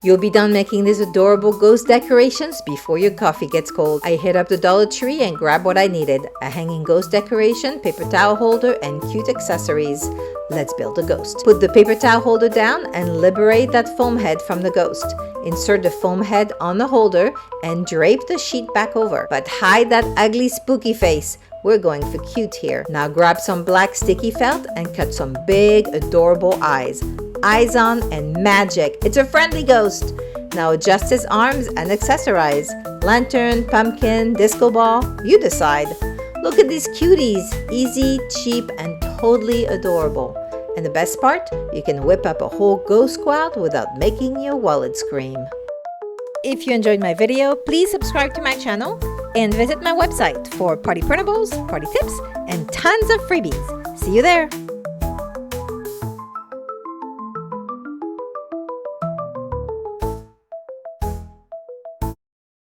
You'll be done making these adorable ghost decorations before your coffee gets cold. I hit up the Dollar Tree and grabbed what I needed: a hanging ghost decoration, paper towel holder, and cute accessories. Let's build a ghost. Put the paper towel holder down and liberate that foam head from the ghost. Insert the foam head on the holder and drape the sheet back over. But hide that ugly spooky face. We're going for cute here. Now grab some black sticky felt and cut some big adorable eyes. Eyes on and magic. It's a friendly ghost. Now adjust his arms and accessorize. Lantern, pumpkin, disco ball, you decide. Look at these cuties. Easy, cheap, and totally adorable. And the best part, you can whip up a whole ghost squad without making your wallet scream. If you enjoyed my video, please subscribe to my channel and visit my website for party printables, party tips, and tons of freebies. See you there!